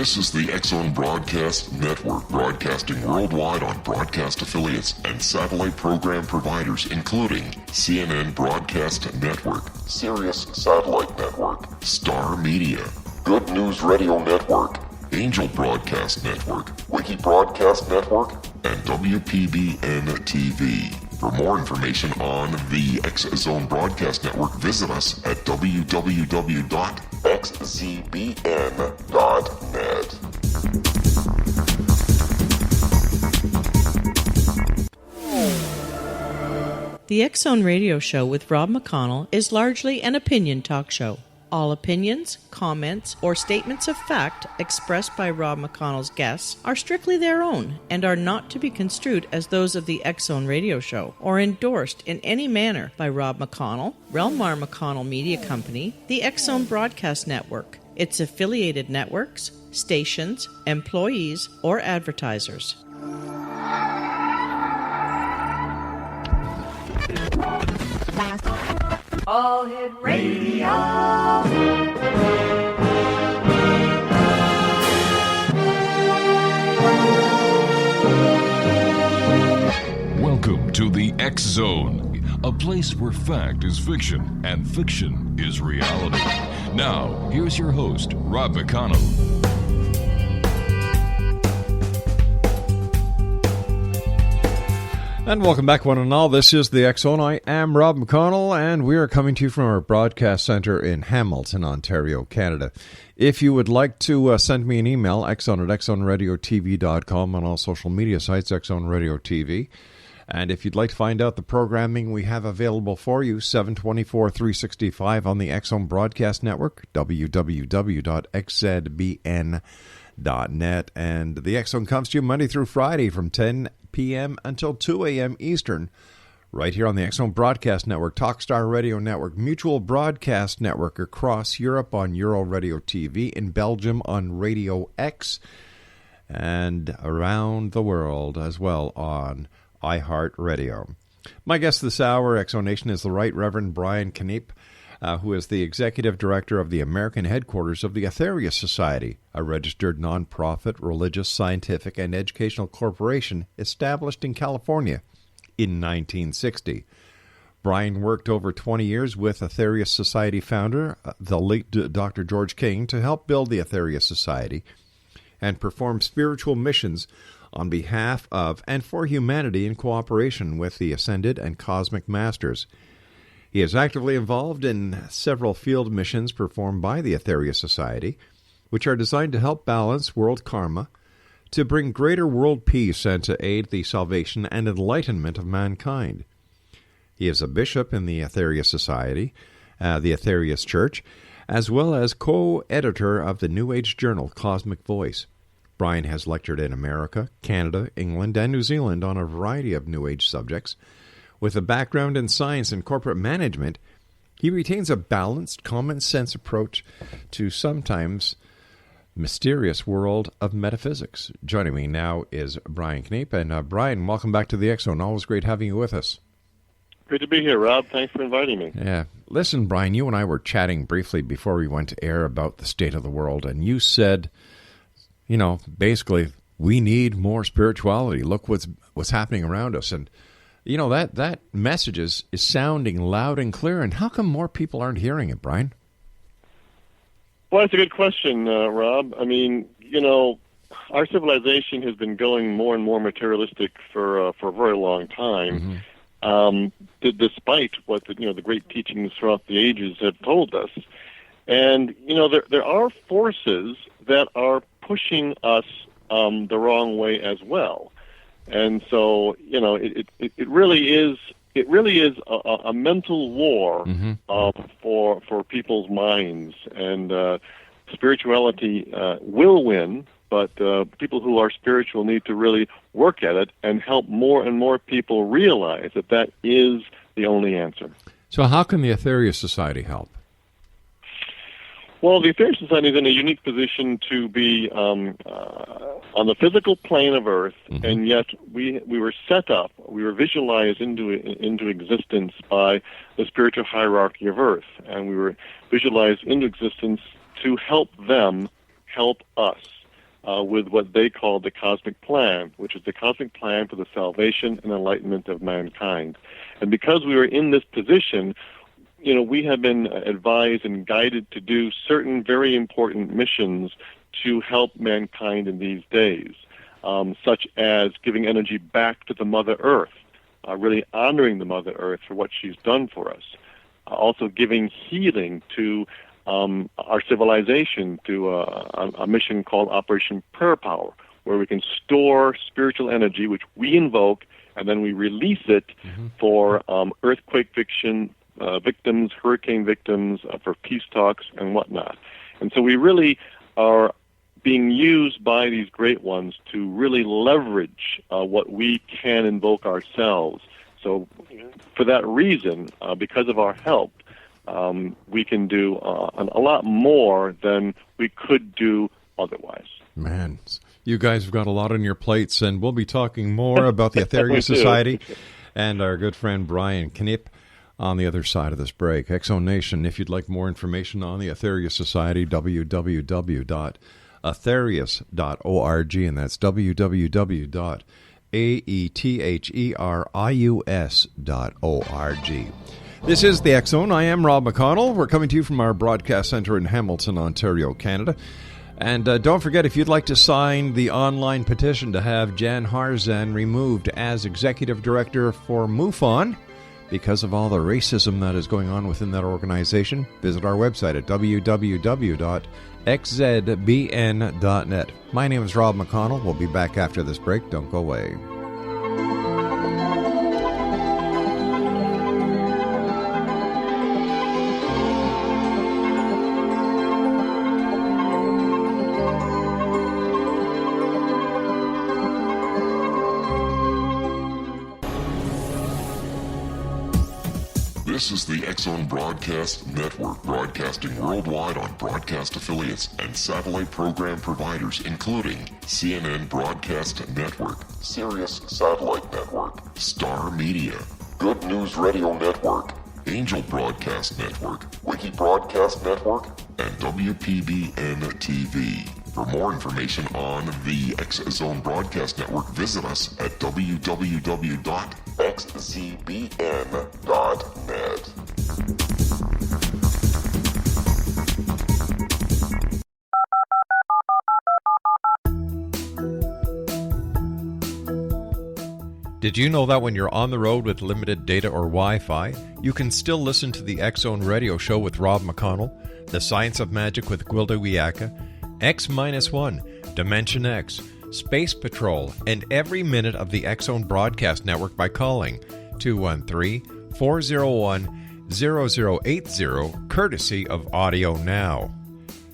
This is the X-Zone Broadcast Network, broadcasting worldwide on broadcast affiliates and satellite program providers, including CNN Broadcast Network, Sirius Satellite Network, Star Media, Good News Radio Network, Angel Broadcast Network, Wiki Broadcast Network, and WPBN TV. For more information on the X-Zone Broadcast Network, visit us at www.xzbn.net. The X-Zone Radio Show with Rob McConnell is largely an opinion talk show. All opinions, comments, or statements of fact expressed by Rob McConnell's guests are strictly their own and are not to be construed as those of the X-Zone Radio Show or endorsed in any manner by Rob McConnell, rel-mar McConnell Media Company, the X-Zone Broadcast Network, its affiliated networks, stations, employees, or advertisers. All Hit Radio. Welcome to the X-Zone, a place where fact is fiction and fiction is reality. Now, here's your host, Rob McConnell. And welcome back, one and all. This is the X-Zone. I am Rob McConnell, and we are coming to you from our broadcast center in Hamilton, Ontario, Canada. If you would like to send me an email, xzone@xzoneradiotv.com, on all social media sites, X-Zone Radio TV. And if you'd like to find out the programming we have available for you, 7/24/365 on the X-Zone Broadcast Network, www.xzbn.net. And the X-Zone comes to you Monday through Friday from 10 p.m. until 2 a.m. Eastern, right here on the X-Zone Broadcast Network, Talkstar Radio Network, Mutual Broadcast Network across Europe on Euro Radio TV, in Belgium on Radio X, and around the world as well on iHeartRadio. My guest this hour, X-Zone Nation, is the Right Reverend Brian Keneipp, who is the Executive Director of the American headquarters of the Aetherius Society, a registered nonprofit, religious, scientific, and educational corporation established in California in 1960. Brian worked over 20 years with Aetherius Society founder, the late Dr. George King, to help build the Aetherius Society and perform spiritual missions on behalf of and for humanity in cooperation with the Ascended and Cosmic Masters. He is actively involved in several field missions performed by the Aetherius Society, which are designed to help balance world karma, to bring greater world peace, and to aid the salvation and enlightenment of mankind. He is a bishop in the Aetherius Society, the Aetherius Church, as well as co-editor of the New Age journal Cosmic Voice. Brian has lectured in America, Canada, England, and New Zealand on a variety of New Age subjects. With a background in science and corporate management, he retains a balanced, common-sense approach to sometimes mysterious world of metaphysics. Joining me now is Brian Keneipp. And Brian, welcome back to the X-Zone. Always great having you with us. Great to be here, Rob. Thanks for inviting me. Yeah. Listen, Brian, you and I were chatting briefly before we went to air about the state of the world, and you said, you know, basically, we need more spirituality. Look what's happening around us. And you know, that message is sounding loud and clear, and how come more people aren't hearing it, Brian? Well, that's a good question, Rob. I mean, you know, our civilization has been going more and more materialistic for a very long time, despite what the great teachings throughout the ages have told us. And, you know, there are forces that are pushing us the wrong way as well. And so, you know, it really is a mental war for people's minds, and spirituality will win. But people who are spiritual need to really work at it and help more and more people realize that is the only answer. So, how can the Aetherius Society help? Well, the Aetherius Society is in a unique position to be on the physical plane of Earth, and yet we were set up, we were visualized into existence by the spiritual hierarchy of Earth, and we were visualized into existence to help them help us. with what they call the cosmic plan, which is the cosmic plan for the salvation and enlightenment of mankind. And because we were in this position, we have been advised and guided to do certain very important missions to help mankind in these days, such as giving energy back to the Mother Earth, really honoring the Mother Earth for what she's done for us, also giving healing to our civilization through a mission called Operation Prayer Power, where we can store spiritual energy, which we invoke, and then we release it for earthquake victims, hurricane victims, for peace talks and whatnot. And so we really are being used by these great ones to really leverage what we can invoke ourselves. So for that reason, because of our help, we can do a lot more than we could do otherwise. Man, you guys have got a lot on your plates, and we'll be talking more about the Aetherius Society and our good friend Brian Keneipp on the other side of this break. X-Zone Nation, if you'd like more information on the Aetherius Society, www.aetherius.org, and that's www.aetherius.org. This is the X-Zone. I am Rob McConnell. We're coming to you from our broadcast center in Hamilton, Ontario, Canada. And don't forget, if you'd like to sign the online petition to have Jan Harzan removed as executive director for MUFON because of all the racism that is going on within that organization, visit our website at www.xzbn.net. My name is Rob McConnell. We'll be back after this break. Don't go away. This is the X-Zone Broadcast Network, broadcasting worldwide on broadcast affiliates and satellite program providers, including CNN Broadcast Network, Sirius Satellite Network, Star Media, Good News Radio Network, Angel Broadcast Network, Wiki Broadcast Network, and WPBN TV. For more information on the X-Zone Broadcast Network, visit us at www.xzbn.net. Did you know that when you're on the road with limited data or Wi-Fi, you can still listen to the X-Zone Radio Show with Rob McConnell, The Science of Magic with Gwilda Wiyaka, X-1, Dimension X, Space Patrol, and every minute of the X-Zone Broadcast Network by calling 213-401-0080, courtesy of Audio Now.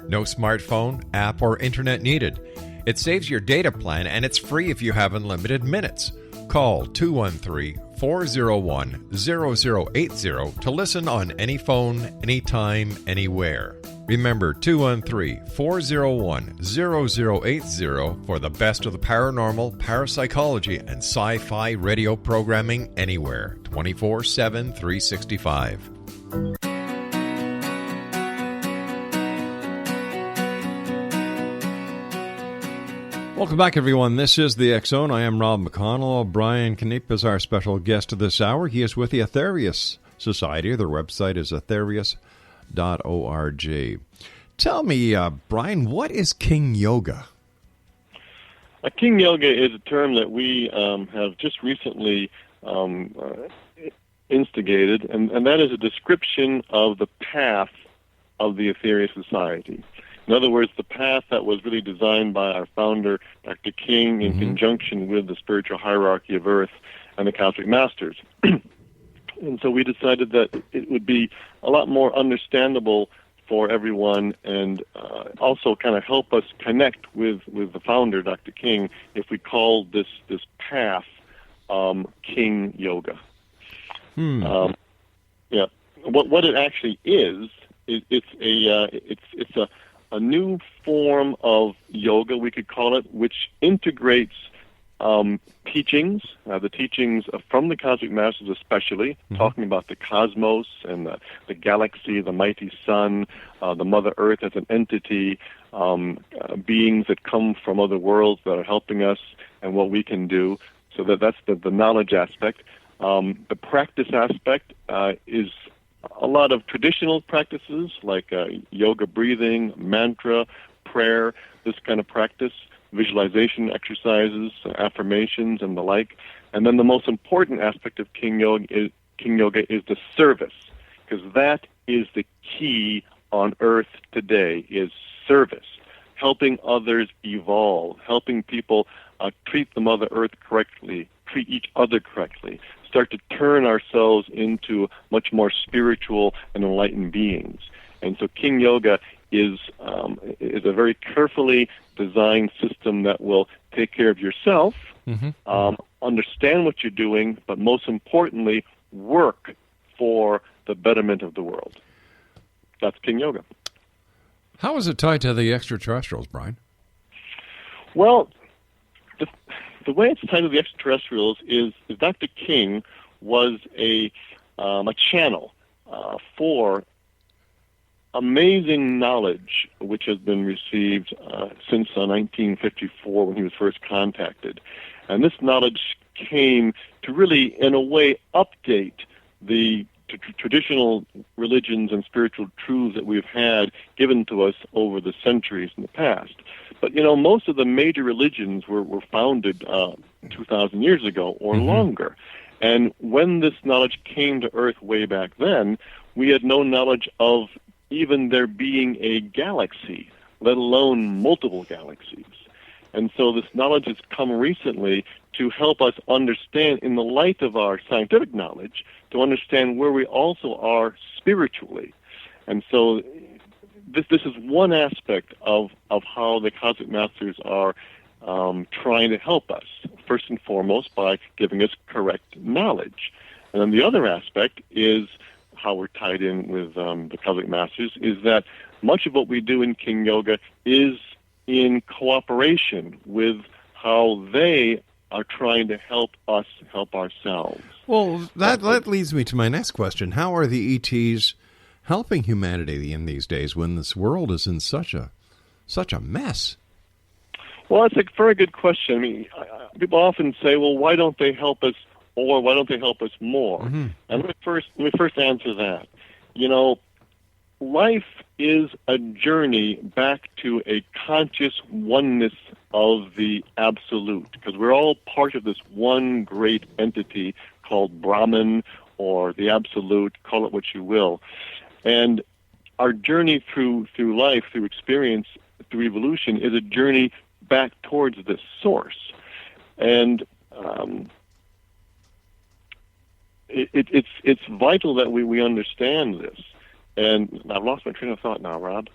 No smartphone, app, or internet needed. It saves your data plan, and it's free if you have unlimited minutes. Call 213-401-0080 to listen on any phone, anytime, anywhere. Remember, 213-401-0080 for the best of the paranormal, parapsychology, and sci-fi radio programming anywhere, 24/7, 365. Welcome back, everyone. This is the X-Zone. I am Rob McConnell. Brian Keneipp is our special guest this hour. He is with the Aetherius Society. Their website is aetherius.org. Tell me, Brian, what is King Yoga? King Yoga is a term that we have just recently instigated, and that is a description of the path of the Aetherius Society. In other words, the path that was really designed by our founder, Dr. King, in conjunction with the spiritual hierarchy of Earth and the Cosmic Masters. And so we decided that it would be a lot more understandable for everyone and also kind of help us connect with the founder, Dr. King, if we called this path King Yoga. Yeah. What it actually is it's a new form of yoga, we could call it, which integrates teachings, the teachings from the Cosmic Masters especially, talking about the cosmos and the galaxy, the mighty sun, the Mother Earth as an entity, beings that come from other worlds that are helping us and what we can do. So that's the knowledge aspect. The practice aspect is a lot of traditional practices like yoga breathing, mantra, prayer, this kind of practice, visualization exercises, affirmations, and the like. And then the most important aspect of King Yoga is the service, because that is the key on Earth today, is service, helping others evolve, helping people treat the Mother Earth correctly, treat each other correctly, start to turn ourselves into much more spiritual and enlightened beings. And so King Yoga is a very carefully designed system that will take care of yourself, understand what you're doing, but most importantly, work for the betterment of the world. That's King Yoga. How is it tied to the extraterrestrials, Brian? Well, the way it's tied to the extraterrestrials is Dr. King was a channel for amazing knowledge which has been received since 1954 when he was first contacted. And this knowledge came to really, in a way, update the traditional religions and spiritual truths that we've had given to us over the centuries in the past. But, most of the major religions were founded 2,000 years ago or longer. And when this knowledge came to Earth way back then, we had no knowledge of even there being a galaxy, let alone multiple galaxies. And so this knowledge has come recently to help us understand, in the light of our scientific knowledge, to understand where we also are spiritually. And so this is one aspect of how the Cosmic Masters are trying to help us, first and foremost by giving us correct knowledge. And then the other aspect is how we're tied in with the Cosmic Masters, is that much of what we do in King Yoga is in cooperation with how they are trying to help us help ourselves. Well, that leads me to my next question. How are the ETs helping humanity in these days when this world is in such a mess? Well, that's a very good question. I mean, people often say, well, why don't they help us, or why don't they help us more? And let me first answer that. Life is a journey back to a conscious oneness of the Absolute, because we're all part of this one great entity called Brahman, or the Absolute, call it what you will. And our journey through life, through experience, through evolution, is a journey back towards this source. And it's vital that we understand this. And I've lost my train of thought now, Rob.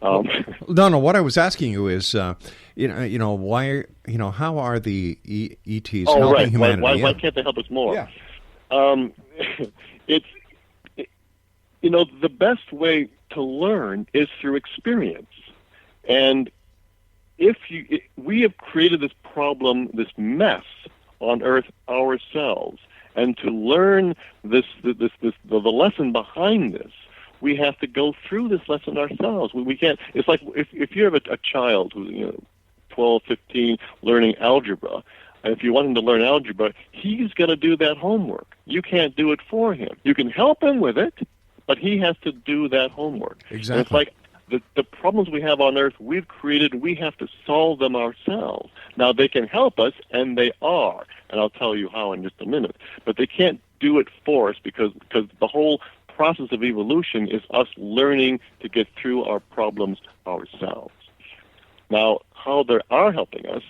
No. What I was asking you is, why, how are the ETs helping humanity? Why can't they help us more? Yeah. The best way to learn is through experience. And we have created this problem, this mess on Earth ourselves, and to learn the lesson behind this, we have to go through this lesson ourselves. We can't. It's like if you have a child who's 12, 15, learning algebra, and if you want him to learn algebra, he's going to do that homework. You can't do it for him. You can help him with it, but he has to do that homework. Exactly. And it's like the problems we have on Earth, we've created, we have to solve them ourselves. Now, they can help us, and they are, and I'll tell you how in just a minute. But they can't do it for us because the whole process of evolution is us learning to get through our problems ourselves. Now, how they are helping us,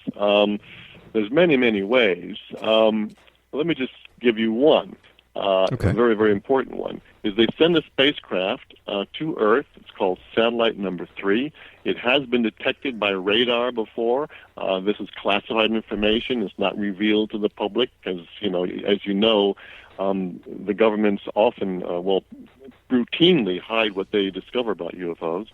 there's many, many ways. Let me just give you one, a very, very important one, is they send a spacecraft to Earth. It's called satellite number 3. It has been detected by radar before. This is classified information. It's not revealed to the public because, as you know, the governments often, routinely hide what they discover about UFOs.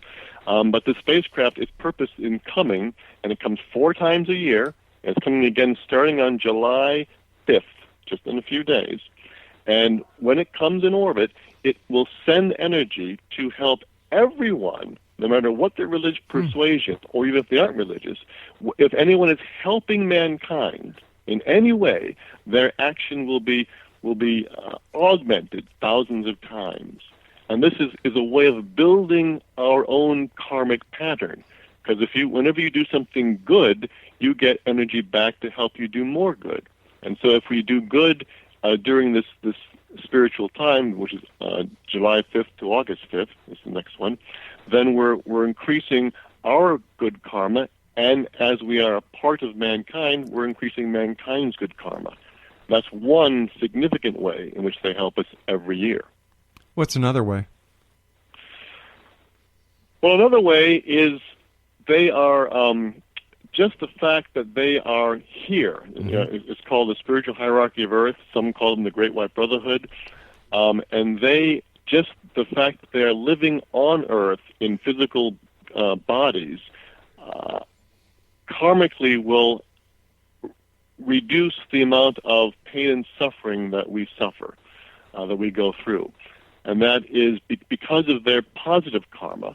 But the spacecraft is purposed in coming, and it comes 4 times a year. And it's coming again starting on July 5th, just in a few days. And when it comes in orbit, it will send energy to help everyone, no matter what their religious persuasion, or even if they aren't religious. If anyone is helping mankind in any way, their action will be augmented thousands of times. And this is a way of building our own karmic pattern. Because whenever you do something good, you get energy back to help you do more good. And so if we do good during this spiritual time, which is July 5th to August 5th, is the next one, then we're increasing our good karma, and as we are a part of mankind, we're increasing mankind's good karma. That's one significant way in which they help us every year. What's another way? Well, another way is they are just the fact that they are here. It's called the spiritual hierarchy of Earth. Some call them the Great White Brotherhood. And the fact that they are living on Earth in physical bodies karmically will reduce the amount of pain and suffering that we suffer, that we go through. And that is because of their positive karma,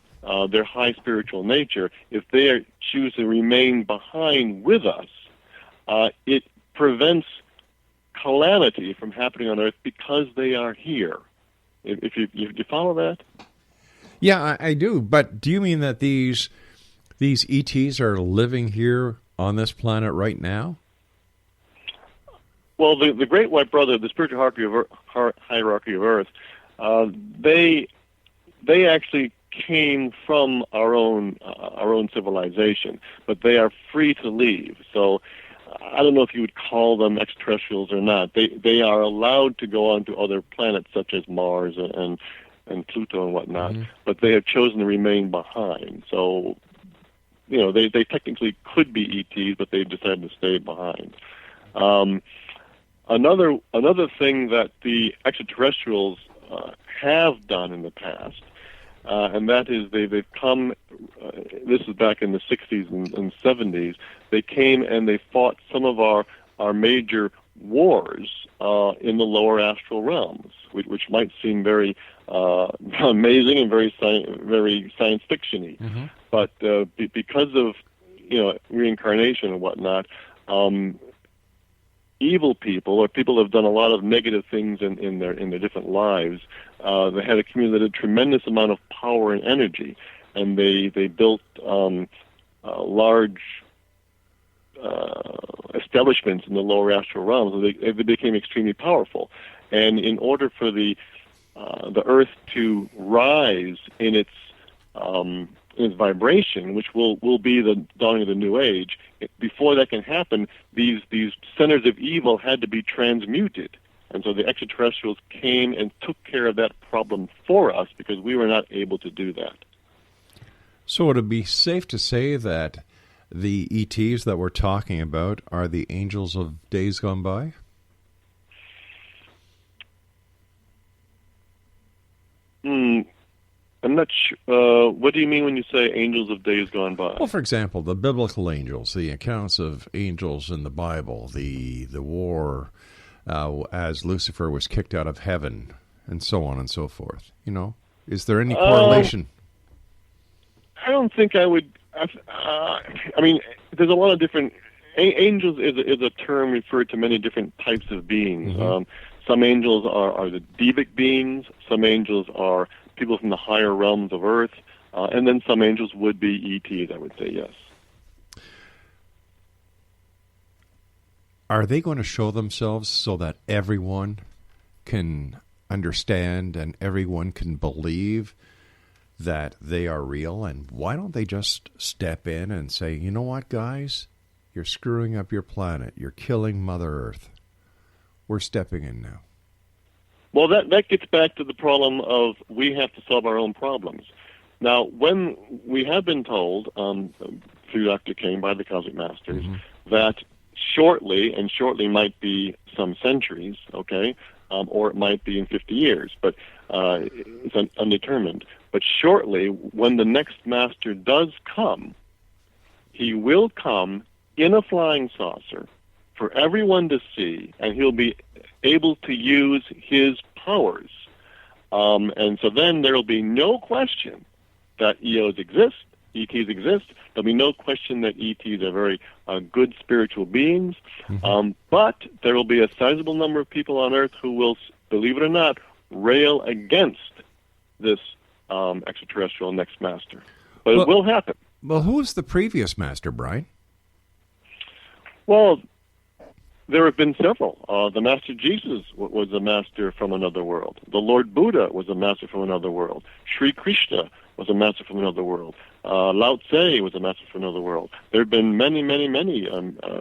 their high spiritual nature. If they choose to remain behind with us, it prevents calamity from happening on Earth because they are here. If you follow that? Yeah, I do. But do you mean that these ETs are living here on this planet right now? Well, the Great White Brother, the spiritual hierarchy of Earth, they actually came from our own civilization, but they are free to leave. So I don't know if you would call them extraterrestrials or not. They are allowed to go on to other planets such as Mars and Pluto and whatnot, but they have chosen to remain behind. So, they technically could be ETs, but they decided to stay behind. Another thing that the extraterrestrials have done in the past, and that is they've come, this is back in the 60s and 70s, they came and they fought some of our major wars in the lower astral realms, which might seem very amazing and very science fiction-y. But because of reincarnation and whatnot, evil people, or people who have done a lot of negative things in their different lives, they had accumulated a tremendous amount of power and energy, and they built large establishments in the lower astral realms, and they became extremely powerful. And in order for the Earth to rise in its vibration, which will be the dawning of the new age, before that can happen, these centers of evil had to be transmuted. And so the extraterrestrials came and took care of that problem for us because we were not able to do that. So would it be safe to say that the ETs that we're talking about are the angels of days gone by? I'm not sure. What do you mean when you say angels of days gone by? Well, for example, the biblical angels, the accounts of angels in the Bible, the war as Lucifer was kicked out of heaven, and so on and so forth. Is there any correlation? I don't think I would. I mean, there's a lot of different. Angels is a term referred to many different types of beings. Some angels are the devic beings. Some angels are people from the higher realms of Earth, and then some angels would be ETs, I would say, yes. Are they going to show themselves so that everyone can understand and everyone can believe that they are real? And why don't they just step in and say, you know what, guys? You're screwing up your planet. You're killing Mother Earth. We're stepping in now. Well, that gets back to the problem of we have to solve our own problems. Now, when we have been told through Dr. King by the Cosmic Masters that shortly might be some centuries, okay, or it might be in 50 years, but it's undetermined. But shortly, when the next master does come, he will come in a flying saucer for everyone to see, and he'll be able to use his powers. And so then there will be no question that ETs exist. There'll be no question that ETs are very good spiritual beings. But there will be a sizable number of people on Earth who will, believe it or not, rail against this extraterrestrial next master. But it will happen. Well, who was the previous master, Brian? Well, there have been several. The Master Jesus was a master from another world. The Lord Buddha was a master from another world. Sri Krishna was a master from another world. Lao Tse was a master from another world. There have been many, many, many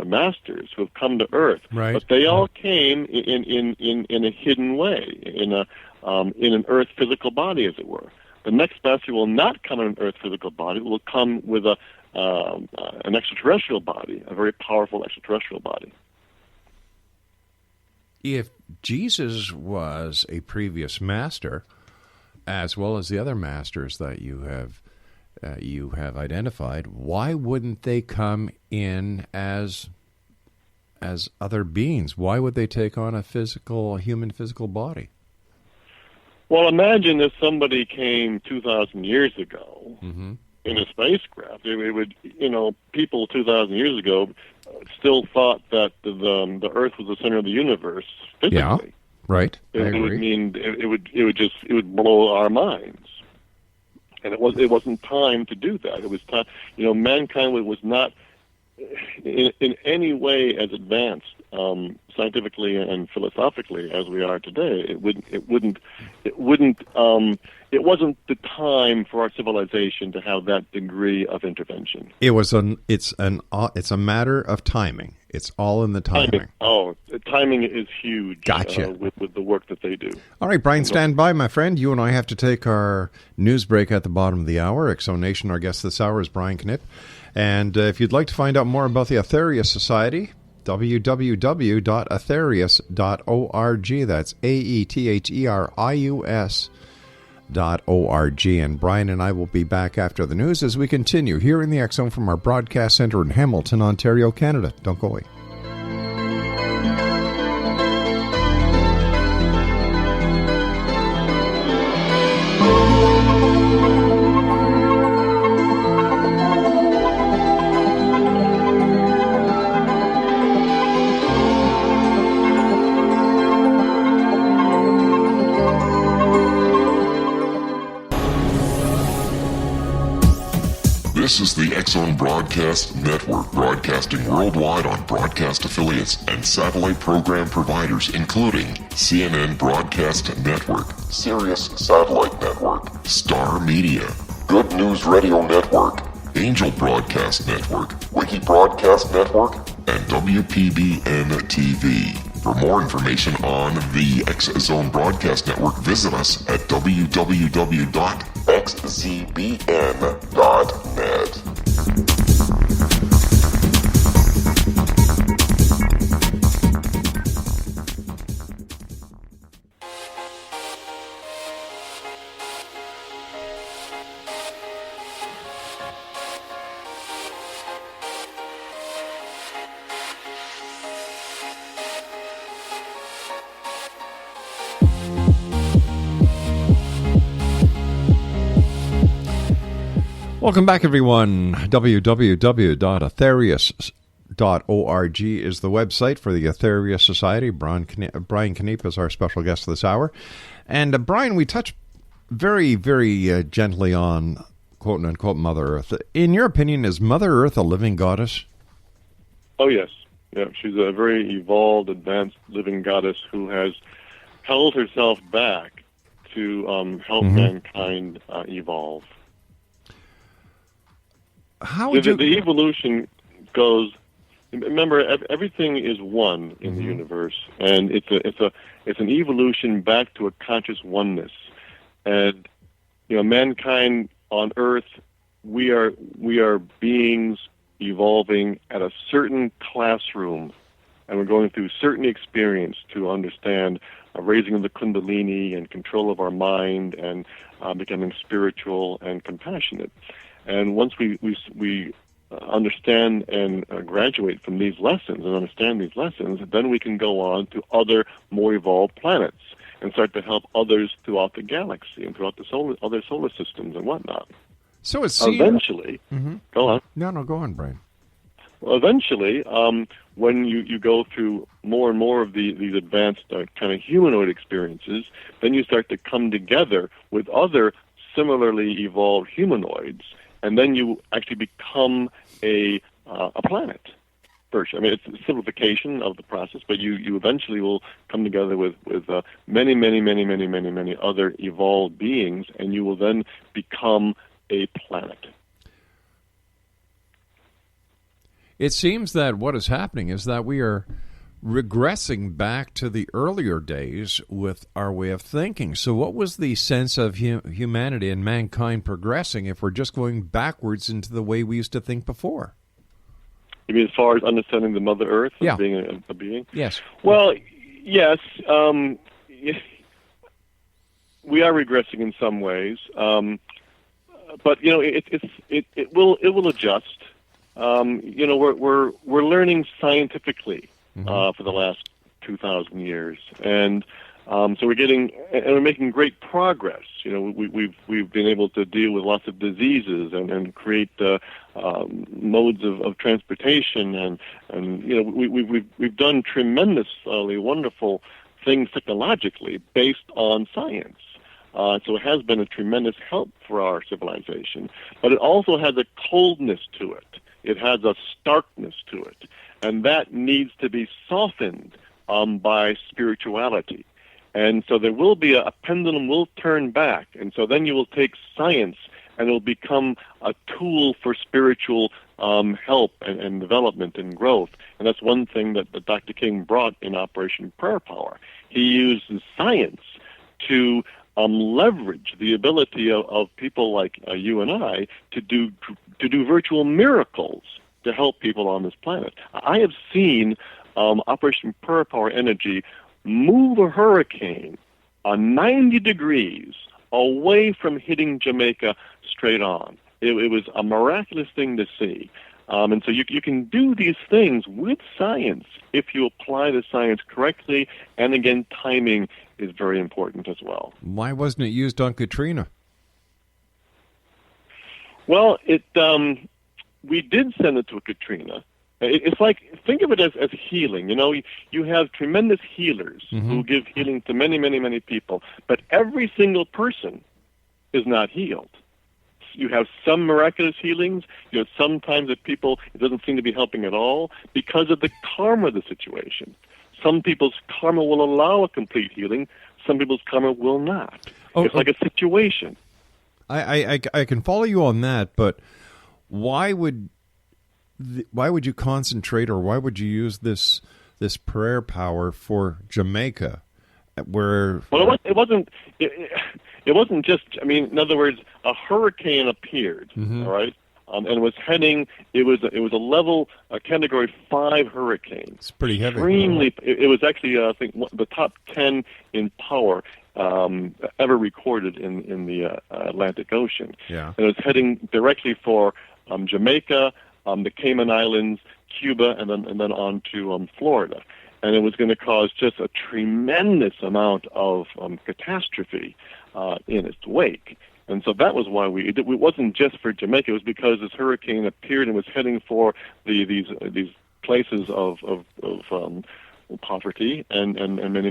masters who have come to Earth, right. But they all came in a hidden way, in an Earth physical body, as it were. The next master will not come in an Earth physical body. It will come with an extraterrestrial body, a very powerful extraterrestrial body. If Jesus was a previous master, as well as the other masters that you have identified, why wouldn't they come in as other beings? Why would they take on a human physical body? Well, imagine if somebody came 2,000 years ago in a spacecraft. It would, people 2,000 years ago still thought that the Earth was the center of the universe physically. Yeah, right. It would mean it would blow our minds, and it wasn't time to do that. It was time. Mankind was not in any way as advanced scientifically and philosophically as we are today. It wasn't the time for our civilization to have that degree of intervention. It's a matter of timing. It's all in the timing. Timing is huge. Gotcha. With the work that they do. All right, Brian, stand by, my friend. You and I have to take our news break at the bottom of the hour. Exonation, our guest this hour is Brian Keneipp. And if you'd like to find out more about the Aetherius Society, www.aetherius.org. That's AETHERIUS.org. And Brian and I will be back after the news as we continue here in the X Zone from our broadcast center in Hamilton, Ontario, Canada. Don't go away. This is the X Zone Broadcast Network, broadcasting worldwide on broadcast affiliates and satellite program providers, including CNN Broadcast Network, Sirius Satellite Network, Star Media, Good News Radio Network, Angel Broadcast Network, Wiki Broadcast Network, and WPBN TV. For more information on the X Zone Broadcast Network, visit us at www.xzbn.net. Welcome back, everyone. www.aetherius.org is the website for the Aetherius Society. Brian Keneipp is our special guest this hour. And Brian, we touched very, very gently on quote-unquote Mother Earth. In your opinion, is Mother Earth a living goddess? Oh, yes. Yeah, she's a very evolved, advanced living goddess who has held herself back to help mankind evolve. How would the evolution goes? Remember, everything is one in the universe, and it's an evolution back to a conscious oneness. And mankind on Earth, we are beings evolving at a certain classroom, and we're going through certain experience to understand a raising of the Kundalini and control of our mind and becoming spiritual and compassionate. And once we understand and graduate from these lessons and understand these lessons, then we can go on to other more evolved planets and start to help others throughout the galaxy and throughout the other solar systems and whatnot. So it's eventually, go on. No, go on, Brian. Well, eventually, when you go through more and more of these advanced kind of humanoid experiences, then you start to come together with other similarly evolved humanoids, and then you actually become a planet. First, I mean, it's a simplification of the process, but you eventually will come together with many other evolved beings, and you will then become a planet. It seems that what is happening is that we are regressing back to the earlier days with our way of thinking. So what was the sense of humanity and mankind progressing if we're just going backwards into the way we used to think before? You mean as far as understanding the Mother Earth as Yeah. being a being? Yes. Well, yes. We are regressing in some ways, but it will adjust. We're learning scientifically for the last 2,000 years, and so we're making great progress. We've been able to deal with lots of diseases and create modes of transportation, and we've done tremendously wonderful things technologically based on science. So it has been a tremendous help for our civilization, but it also has a coldness to it. It has a starkness to it, and that needs to be softened by spirituality. And so there will be a pendulum will turn back, and so then you will take science and it will become a tool for spiritual help and development and growth. And that's one thing that Dr. King brought in Operation Prayer Power. He uses science to leverage the ability of people like you and I to do virtual miracles to help people on this planet. I have seen Operation Prayer Power Energy move a hurricane 90 degrees away from hitting Jamaica straight on. It was a miraculous thing to see. And so you can do these things with science if you apply the science correctly, and again, timing is very important as well. Why wasn't it used on Katrina? Well, we did send it to a Katrina. It's like, think of it as healing. You have tremendous healers who give healing to many people, but every single person is not healed. You have some miraculous healings. Sometimes that people, it doesn't seem to be helping at all because of the karma of the situation. Some people's karma will allow a complete healing. Some people's karma will not. It's like a situation. I can follow you on that, but why would you concentrate, or why would you use this prayer power for Jamaica, where? Well, it wasn't just. I mean, in other words, a hurricane appeared. All right. And was heading. It was a level, a Category 5 hurricane. It's pretty heavy. Extremely. It was actually, I think, the top 10 in power ever recorded in the Atlantic Ocean. Yeah. And it was heading directly for Jamaica, the Cayman Islands, Cuba, and then on to Florida. And it was going to cause just a tremendous amount of catastrophe in its wake. And so that was why it wasn't just for Jamaica. It was because this hurricane appeared and was heading for these places of poverty and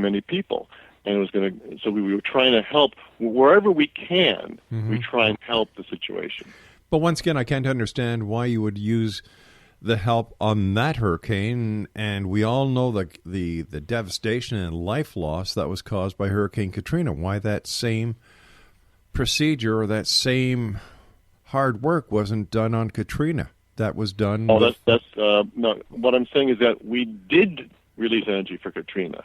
many people. And it was going to. So we were trying to help wherever we can. We try and help the situation. But once again, I can't understand why you would use the help on that hurricane, and we all know the devastation and life loss that was caused by Hurricane Katrina. Why that same procedure or that same hard work wasn't done on Katrina? That was done. No. What I'm saying is that we did release energy for Katrina.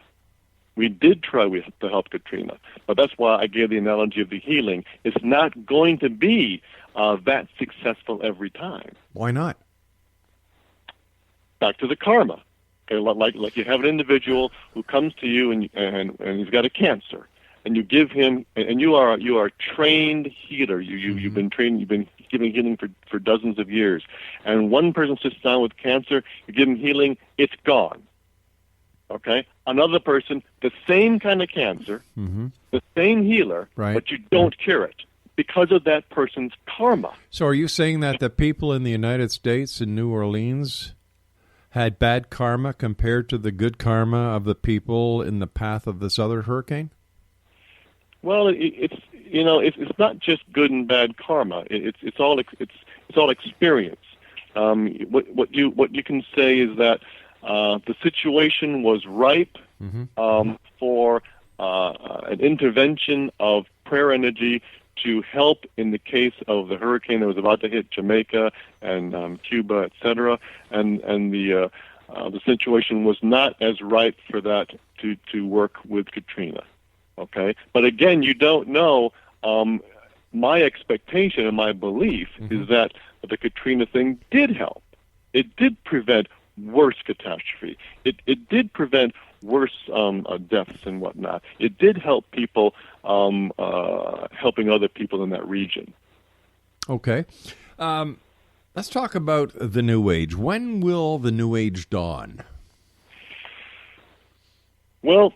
We did try to help Katrina, but that's why I gave the analogy of the healing. It's not going to be that successful every time. Why not? Back to the karma. Okay, like you have an individual who comes to you and he's got a cancer, and you give him, and you are a trained healer. You've been trained. You've been giving healing for dozens of years. And one person sits down with cancer, you give them healing, it's gone. Okay? Another person, the same kind of cancer, the same healer, but you don't cure it because of that person's karma. So are you saying that the people in the United States in New Orleans had bad karma compared to the good karma of the people in the path of this other hurricane? Well, it's not just good and bad karma. It's all experience. What you can say is that the situation was ripe for an intervention of prayer energy to help in the case of the hurricane that was about to hit Jamaica and Cuba, etc. And the situation was not as ripe for that to work with Katrina. Okay, but again, you don't know. My expectation and my belief is that the Katrina thing did help. It did prevent worse catastrophe. It did prevent worse deaths and whatnot. It did help people helping other people in that region. Okay. Let's talk about the New Age. When will the New Age dawn? Well,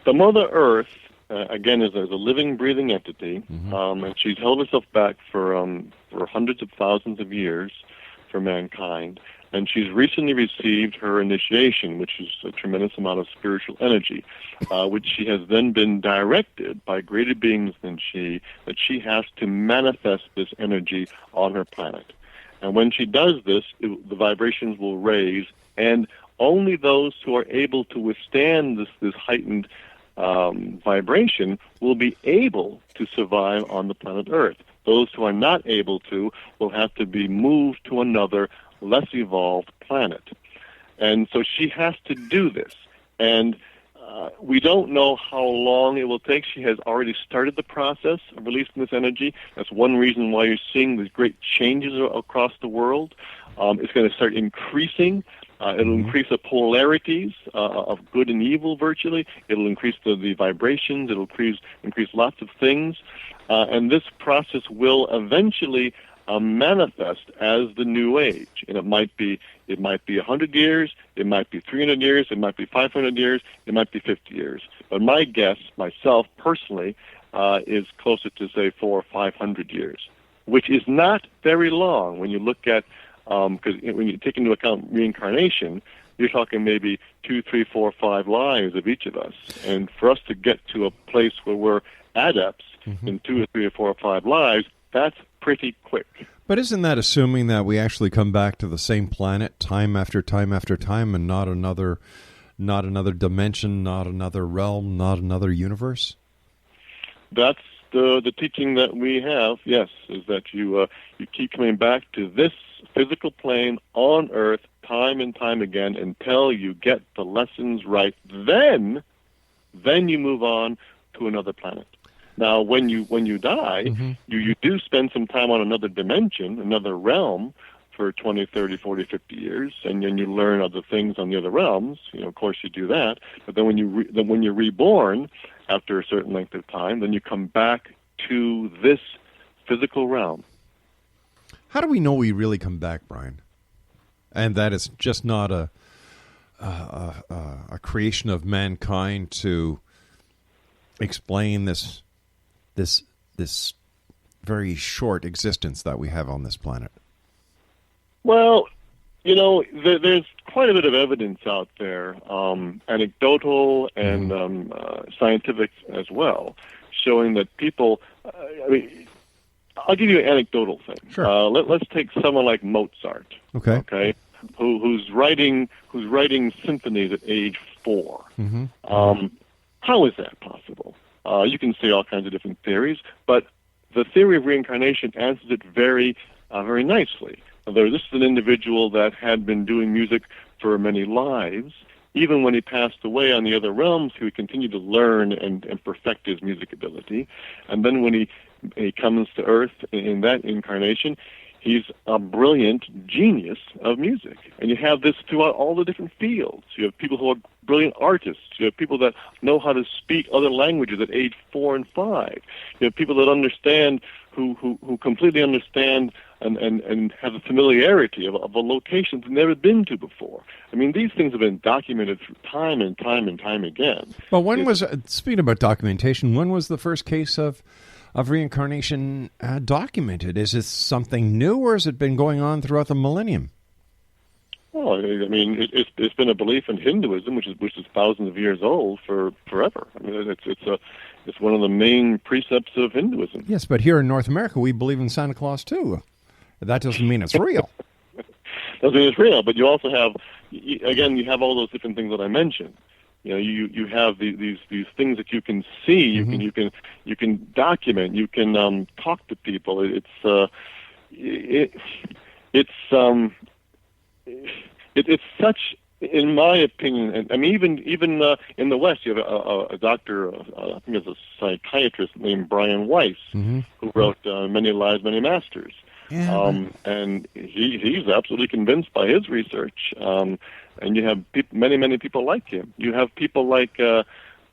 the Mother Earth, again, is a living, breathing entity, and she's held herself back for hundreds of thousands of years for mankind. And she's recently received her initiation, which is a tremendous amount of spiritual energy, which she has then been directed by greater beings than she, that she has to manifest this energy on her planet. And when she does this, the vibrations will raise, and only those who are able to withstand this heightened vibration will be able to survive on the planet Earth. Those who are not able to will have to be moved to another, less evolved planet. And so she has to do this. And we don't know how long it will take. She has already started the process of releasing this energy. That's one reason why you're seeing these great changes across the world. It's going to start increasing. It'll increase the polarities of good and evil virtually. It'll increase the vibrations. It'll increase lots of things. And this process will eventually manifest as the New Age. And it might be 100 years, it might be 300 years, it might be 500 years, it might be 50 years. But my guess, myself personally, is closer to, say, 400 or 500 years, which is not very long when you look at, because when you take into account reincarnation, you're talking maybe 2, 3, 4, 5 lives of each of us. And for us to get to a place where we're adepts in 2 or 3 or 4 or 5 lives, that's pretty quick. But isn't that assuming that we actually come back to the same planet time after time after time, and not another dimension, not another realm, not another universe? That's the teaching that we have. Yes, is that you keep coming back to this physical plane on Earth time and time again until you get the lessons right. Then you move on to another planet. Now, when you die, you do spend some time on another dimension, another realm, for 20, 30, 40, 50 years, and then you learn other things on the other realms. Of course, you do that. But then when you're reborn after a certain length of time, then you come back to this physical realm. How do we know we really come back, Brian? And that it's just not a creation of mankind to explain this very short existence that we have on this planet? Well, there's quite a bit of evidence out there, anecdotal and scientific as well, showing that people. I'll give you an anecdotal thing. Sure. Let's take someone like Mozart. Okay. Who's writing symphonies at age 4. How is that possible? You can say all kinds of different theories, but the theory of reincarnation answers it very, very nicely. This is an individual that had been doing music for many lives. Even when he passed away on the other realms, he would continue to learn and perfect his music ability. And then when he comes to Earth in that incarnation, He's a brilliant genius of music. And you have this throughout all the different fields. You have people who are brilliant artists. You have people that know how to speak other languages at age 4 and 5. You have people that understand, who completely understand and have a familiarity of a location they've never been to before. I mean, these things have been documented through time and time and time again. Well, speaking about documentation, when was the first case of reincarnation documented? Is it something new, or has it been going on throughout the millennium? Well, I mean, it's been a belief in Hinduism, which is thousands of years old forever. I mean, it's one of the main precepts of Hinduism. Yes, but here in North America, we believe in Santa Claus too. That doesn't mean it's real. Doesn't mean it's real, but you also have, again, you have all those different things that I mentioned. You know, you have these things that you can see, you can document, you can talk to people. It's such, in my opinion, and I mean, even in the West, you have a doctor, I think it's a psychiatrist named Brian Weiss, who wrote Many Lives, Many Masters. Yeah. And he's absolutely convinced by his research. And you have many people like him. You have people like, I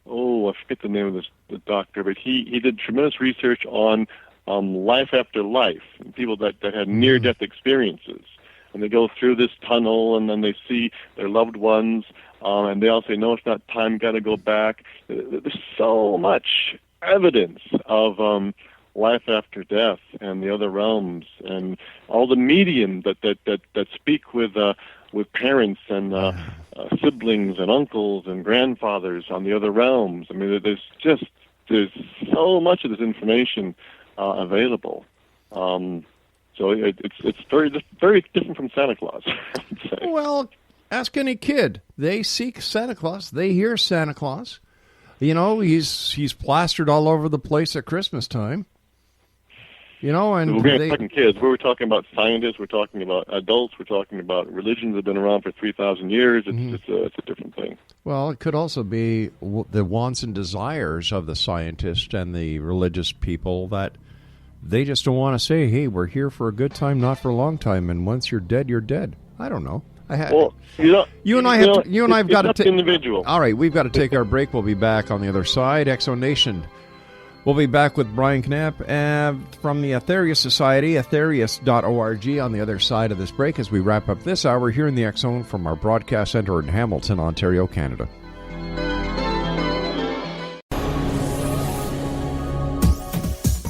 forget the name of the doctor, but he did tremendous research on life after life, and people that had near-death experiences. And they go through this tunnel, and then they see their loved ones, and they all say, no, it's not time, got to go back. There's so much evidence of life after death and the other realms, and all the mediums that speak with parents and siblings and uncles and grandfathers on the other realms. I mean, there's so much of this information available. So it's very different from Santa Claus, I would say. Well, ask any kid. They seek Santa Claus. They hear Santa Claus. You know, he's plastered all over the place at Christmas time. You know, and we're talking kids. We're talking about scientists. We're talking about adults. We're talking about religions that have been around for 3,000 years. It's a different thing. Well, it could also be the wants and desires of the scientists and the religious people that they just don't want to say, hey, we're here for a good time, not for a long time, and once you're dead, you're dead. I don't know. You and I've got to take individual. All right, we've got to take our break. We'll be back on the other side. Exo Nation. We'll be back with Brian Keneipp from the Aetherius Society, Aetherius.org, on the other side of this break as we wrap up this hour here in the X Zone from our broadcast center in Hamilton, Ontario, Canada.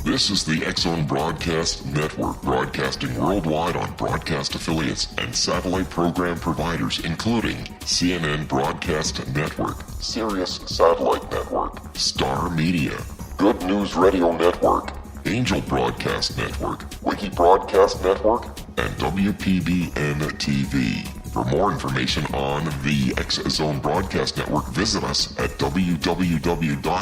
This is the X Zone Broadcast Network, broadcasting worldwide on broadcast affiliates and satellite program providers, including CNN Broadcast Network, Sirius Satellite Network, Star Media, Good News Radio Network, Angel Broadcast Network, Wiki Broadcast Network, and WPBN TV. For more information on the X Zone Broadcast Network, visit us at www.xzbn.net.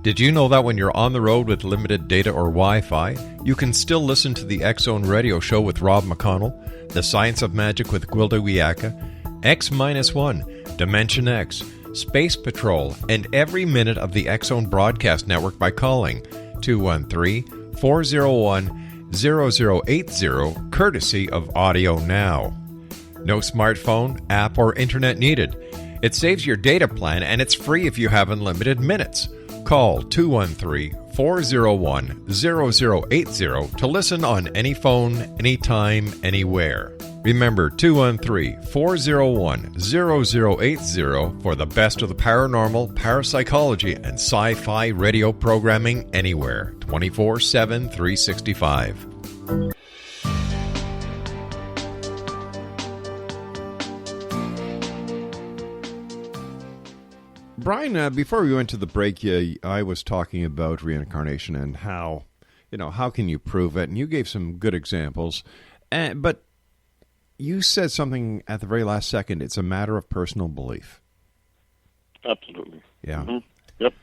Did you know that when you're on the road with limited data or Wi-Fi, you can still listen to the X Zone Radio Show with Rob McConnell, The Science of Magic with Gwilda Wiyaka, X-1, Dimension X, Space Patrol, and every minute of the X Zone Broadcast Network by calling 213-401-0080, courtesy of Audio Now. No smartphone, app, or internet needed. It saves your data plan, and it's free if you have unlimited minutes. Call 213-401-0080 to listen on any phone, anytime, anywhere. Remember, 213-401-0080 for the best of the paranormal, parapsychology, and sci-fi radio programming anywhere, 24/7, 365. Brian, before we went to the break, I was talking about reincarnation and how can you prove it? And you gave some good examples. But you said something at the very last second. It's a matter of personal belief. Absolutely. Yeah. Mm-hmm. Yep.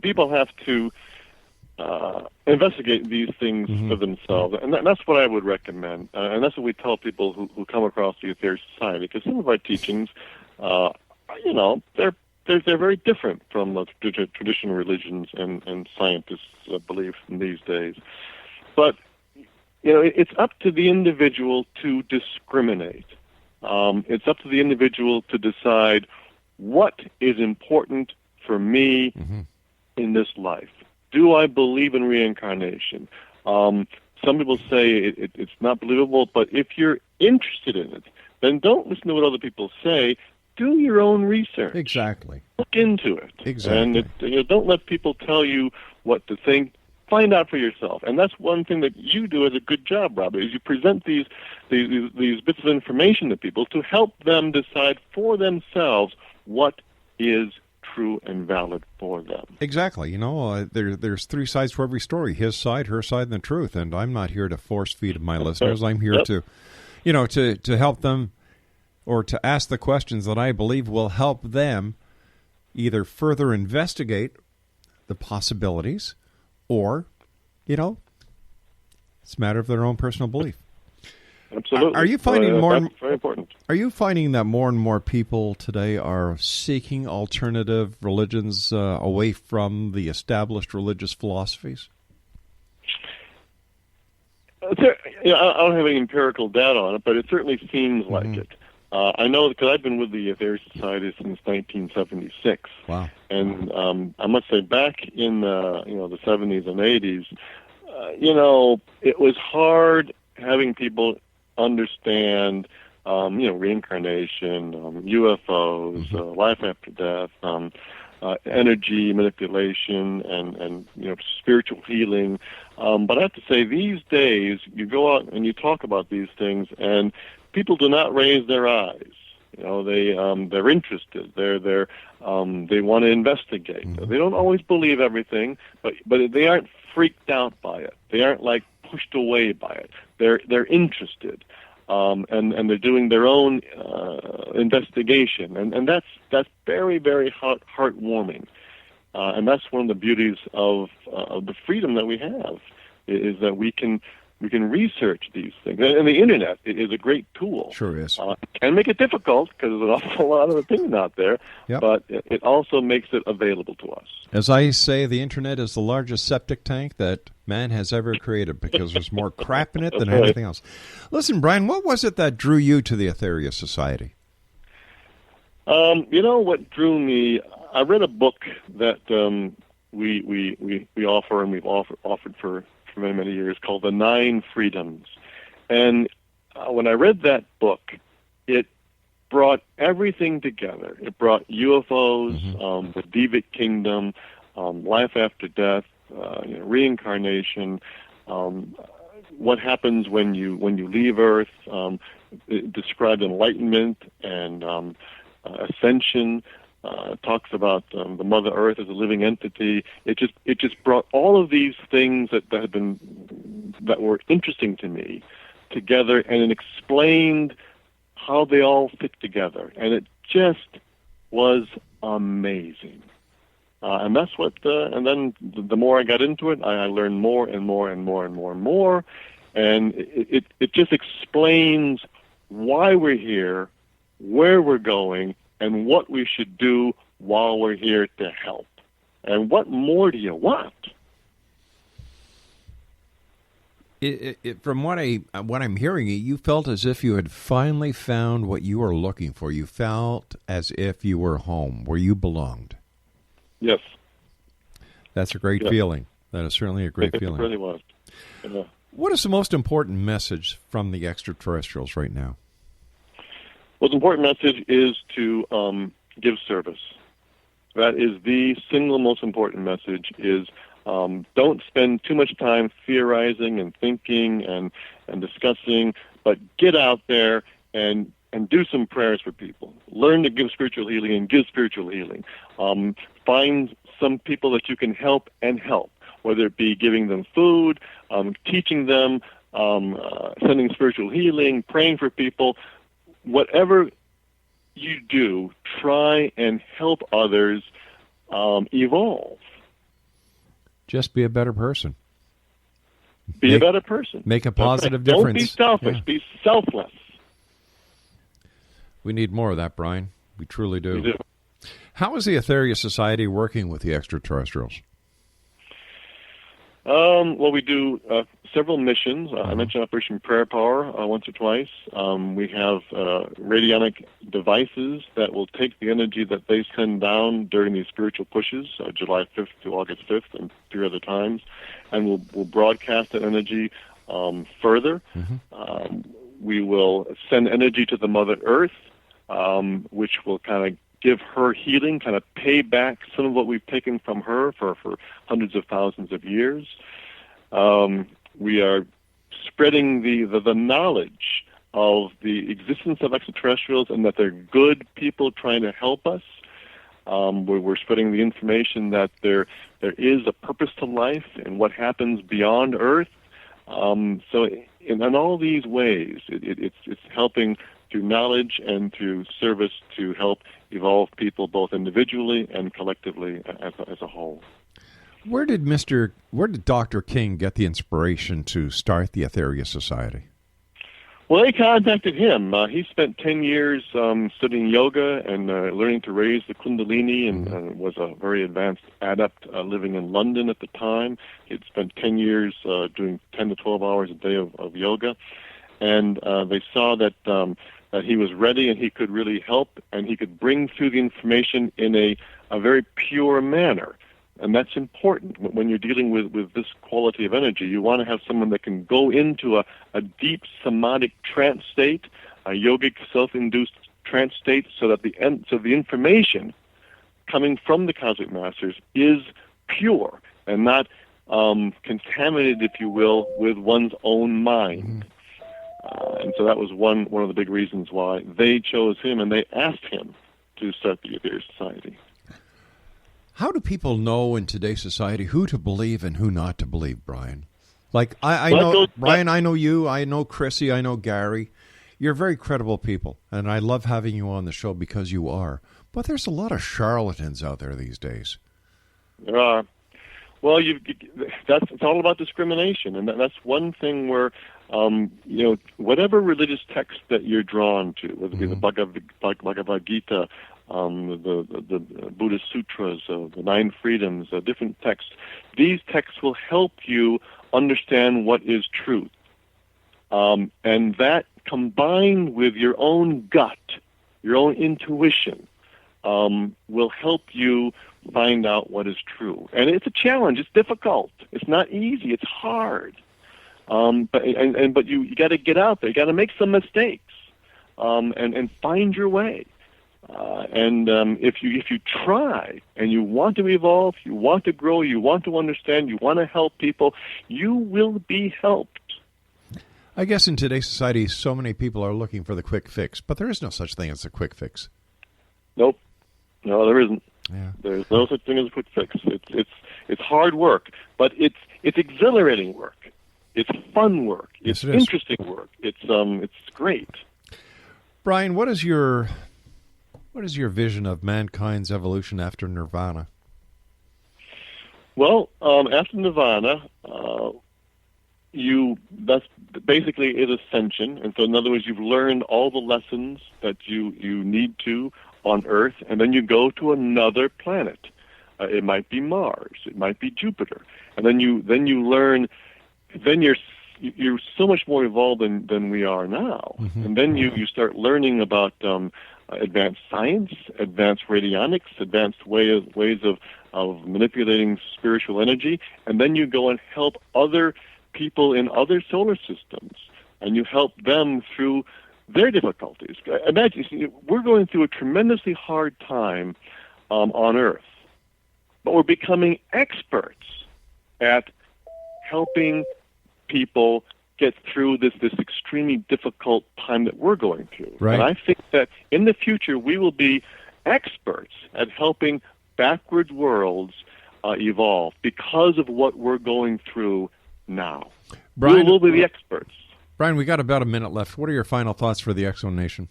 People have to investigate these things for themselves. And that's what I would recommend. And that's what we tell people who come across the Aetherius Society, because some of our teachings, they're very different from the traditional religions and scientists' beliefs in these days. But, it's up to the individual to discriminate. It's up to the individual to decide what is important for me in this life. Do I believe in reincarnation? Some people say it's not believable, but if you're interested in it, then don't listen to what other people say. Do your own research. Exactly. Look into it. Exactly. And don't let people tell you what to think. Find out for yourself. And that's one thing that you do as a good job, Rob, is you present these bits of information to people to help them decide for themselves what is true and valid for them. Exactly. There's three sides to every story: his side, her side, and the truth. And I'm not here to force feed my listeners. I'm here to help them, or to ask the questions that I believe will help them either further investigate the possibilities, or, it's a matter of their own personal belief. Absolutely. Are you finding that's very important. Are you finding that more and more people today are seeking alternative religions away from the established religious philosophies? I don't have any empirical data on it, but it certainly seems like it. I know because I've been with the Aetherius Society since 1976. Wow! And I must say, back in the 70s and 80s, it was hard having people understand, reincarnation, UFOs, life after death, energy manipulation, and spiritual healing. But I have to say, these days, you go out and you talk about these things, and people do not raise their eyes. They're interested. They want to investigate. They don't always believe everything, but they aren't freaked out by it. They aren't like pushed away by it. They're interested, and they're doing their own investigation, and that's very, very heartwarming, and that's one of the beauties of the freedom that we have, is that we can research these things. And the Internet is a great tool. Sure is. It can make it difficult because there's an awful lot of opinion out there, but it also makes it available to us. As I say, the Internet is the largest septic tank that man has ever created, because there's more crap in it than anything else. Listen, Brian, what was it that drew you to the Aetherius Society? What drew me, I read a book that we offer, and we've offered for many, many years, called The 9 Freedoms. And when I read that book, it brought everything together. It brought UFOs, the Deviant Kingdom, life after death, reincarnation, what happens when you leave Earth. It described enlightenment and ascension. Talks about the Mother Earth as a living entity. It just brought all of these things that were interesting to me together, and it explained how they all fit together, and it just was amazing. And that's what. And then the more I got into it, I learned more and more and more and more and more, and it just explains why we're here, where we're going, and what we should do while we're here to help. And what more do you want? From what I'm hearing, you felt as if you had finally found what you were looking for. You felt as if you were home, where you belonged. Yes. That's a great feeling. That is certainly a great feeling. It really was. Yeah. What is the most important message from the extraterrestrials right now? Well, the important message is to give service. That is the single most important message, is don't spend too much time theorizing and thinking and discussing, but get out there and do some prayers for people. Learn to give spiritual healing and give spiritual healing. Find some people that you can help and help, whether it be giving them food, teaching them, sending spiritual healing, praying for people. Whatever you do, try and help others evolve. Just be a better person. Be a better person. Make a positive Don't difference. be selfish. Yeah. Be selfless. We need more of that, Brian. We truly do. We do. How is the Aetherius Society working with the extraterrestrials? Well, we do several missions. I mentioned Operation Prayer Power once or twice. We have radionic devices that will take the energy that they send down during these spiritual pushes, July 5th to August 5th and 3 other times, and we'll broadcast that energy further. We will send energy to the Mother Earth, which will kind of give her healing, kind of pay back some of what we've taken from her for hundreds of thousands of years. We are spreading the knowledge of the existence of extraterrestrials and that they're good people trying to help us. We're spreading the information that there is a purpose to life and what happens beyond Earth. So in all these ways, it's helping through knowledge and through service to help evolve people both individually and collectively as a whole. Where did Dr. King get the inspiration to start the Aetherius Society? Well, they contacted him. He spent 10 years studying yoga and learning to raise the Kundalini and was a very advanced adept living in London at the time. He'd spent 10 years doing 10 to 12 hours a day of yoga. And they saw that he was ready and he could really help and he could bring through the information in a very pure manner. And that's important. When you're dealing with this quality of energy, you want to have someone that can go into a deep somatic trance state, a yogic self-induced trance state, so that the information coming from the Cosmic Masters is pure and not contaminated, if you will, with one's own mind. And so that was one of the big reasons why they chose him, and they asked him to start the Aetherius Society. How do people know in today's society who to believe and who not to believe, Brian? Like, I know, Brian, I know you, I know Chrissy, I know Gary. You're very credible people, and I love having you on the show because you are. But there's a lot of charlatans out there these days. There are. Well, it's all about discrimination, and that's one thing where, whatever religious text that you're drawn to, whether it be the Bhagavad Gita, the Buddhist sutras, the Nine Freedoms, different texts, these texts will help you understand what is truth. And that, combined with your own gut, your own intuition, will help you find out what is true. And it's a challenge. It's difficult. It's not easy. It's hard. But you got to get out there. You got to make some mistakes, and find your way. If you try and you want to evolve, you want to grow, you want to understand, you want to help people, you will be helped. I guess in today's society, so many people are looking for the quick fix, but there is no such thing as a quick fix. Nope. No, there isn't. Yeah. There's no such thing as a quick fix. It's hard work, but it's exhilarating work. It's fun work. It's interesting work. It's great. Brian, what is your vision of mankind's evolution after Nirvana? Well, after Nirvana, that's basically is ascension, and so in other words, you've learned all the lessons that you need to on Earth, and then you go to another planet. It might be Mars, it might be Jupiter, and then you learn. Then you're so much more evolved than we are now, and then you start learning about advanced science, advanced radionics, advanced ways of manipulating spiritual energy, and then you go and help other people in other solar systems, and you help them through their difficulties. Imagine, we're going through a tremendously hard time on Earth, but we're becoming experts at helping people get through this extremely difficult time that we're going through. Right. And I think that in the future we will be experts at helping backward worlds evolve because of what we're going through now. Brian, we'll be the experts. Brian, we got about a minute left. What are your final thoughts for the Exo Nation?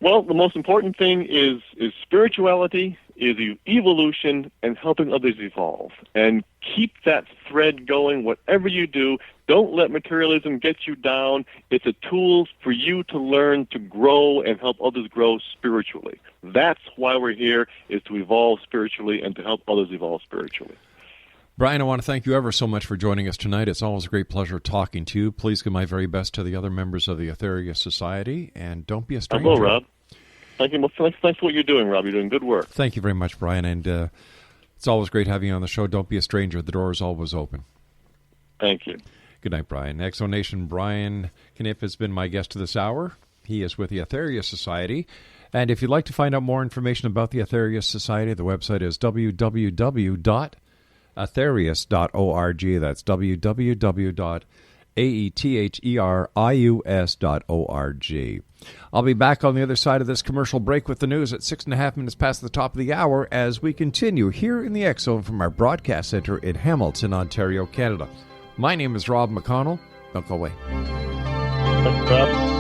Well, the most important thing is spirituality, is evolution, and helping others evolve. And keep that thread going, whatever you do. Don't let materialism get you down. It's a tool for you to learn to grow and help others grow spiritually. That's why we're here, is to evolve spiritually and to help others evolve spiritually. Brian, I want to thank you ever so much for joining us tonight. It's always a great pleasure talking to you. Please give my very best to the other members of the Aetherius Society, and don't be a stranger. I will, Rob. Thank you. Well, thanks for what you're doing, Rob. You're doing good work. Thank you very much, Brian, and it's always great having you on the show. Don't be a stranger. The door is always open. Thank you. Good night, Brian. Exonation Brian Keneipp has been my guest this hour. He is with the Aetherius Society. And if you'd like to find out more information about the Aetherius Society, the website is www.aetherius.org. That's www.aetherius.org. I'll be back on the other side of this commercial break with the news at 6.5 minutes past the top of the hour as we continue here in the X Zone from our broadcast center in Hamilton, Ontario, Canada. My name is Rob McConnell. Don't go away. Thanks, Rob.